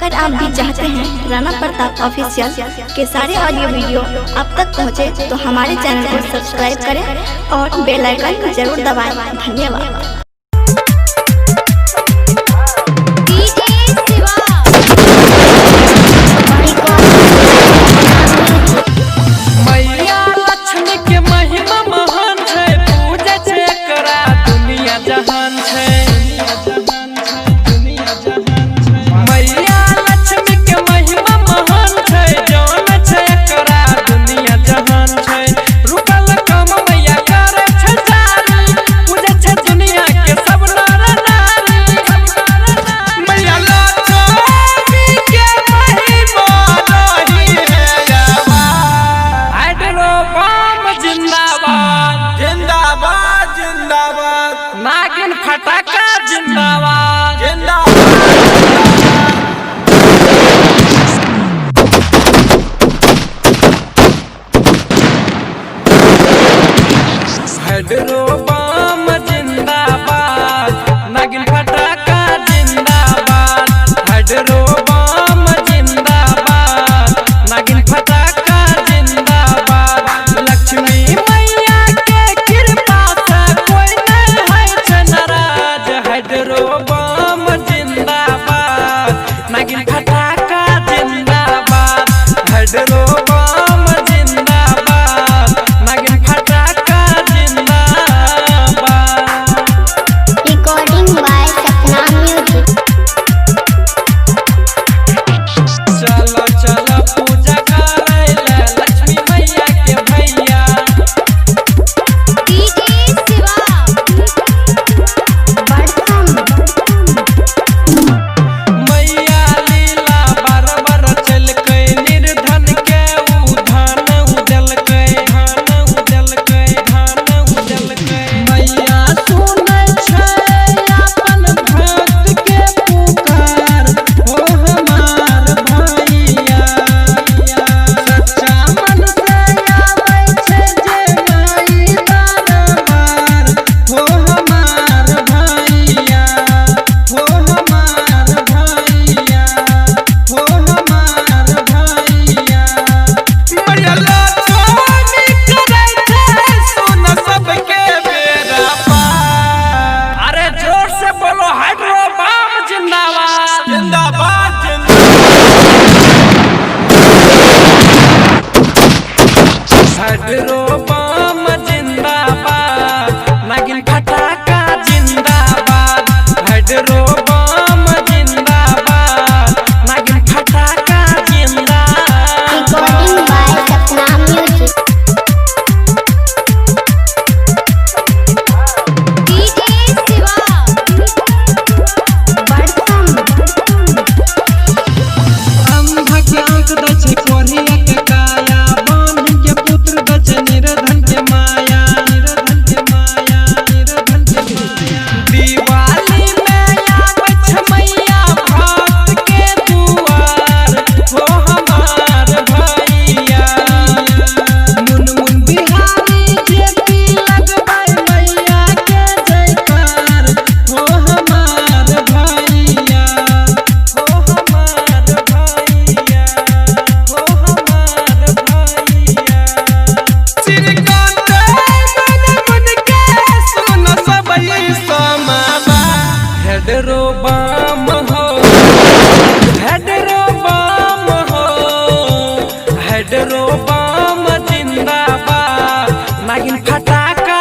अगर आप भी चाहते हैं राणा प्रताप ऑफिशियल के सारे ऑडियो वीडियो आप तक पहुंचे, तो हमारे चैनल को सब्सक्राइब करें और बेल आइकन जरूर दबाएं। धन्यवाद। नागिन फटाका जिंदाबाद जिंदाबाद। हेड्रो बम जिंदाबाद, नागिन फटाका जिंदाबाद। हेड्रो बम जिंदाबाद, नागिन फटाका जिंदाबाद। लक्ष्मी मैया के कृपा से कोई नहीं है नाराज। हेड्रो बम जिंदाबाद, नागिन फटाका जिंदाबाद। हेड्रो बम जिंदाबाद, नागिन फटाका जिंदाबाद। Recording by Sapna music. चलो चलो पूजा करे लक्ष्मी मैया के भैया। डीजे शिवा मैया लीला बरबर चलकै, निर्धन के उधान उजलकै, धान उजलकै, धान उजलकै। मैया सुनै छै अपन भक्त के पुकार, हो हमार भैया। सच्चा मन से आबै छै जे माई दरबार, हो हमार भैया, हो हमार भैया, हो हमार भैया। मैया लक्ष्मी करै छै सुन सबके बेरा पार। अरे जोर से बोलो हेड्रो बम जिंदाबाद जिंदाबाद जिंदाबाद। हेड्रो बम जिंदाबाद, नागिन फटाका जिंदाबाद। हेड्रो बम जिंदाबाद, नागिन फटाका जिंदाबाद। Recording by Sapna music. DJ Shiva अंधक आंख दै छै कोढ़िया के काया, बांझ के पुत्र दै छै निर्धन के माया, निर्धन के माया, निर्धन के माया। दिवाली में आबै छै मैया भक्त के दुआर, हो हमार भैया। मुनमुन बिहारी जेपी लगबै मैया के जयकार, हो हमार भैया, हो हमार भैया, हो हमार भैया। श्रीकांत मन के सुन सबई समावा। हेड्रो बम हो, हेड्रो बम हो, हेड्रो बम जिंदाबाद, नागिन फटाका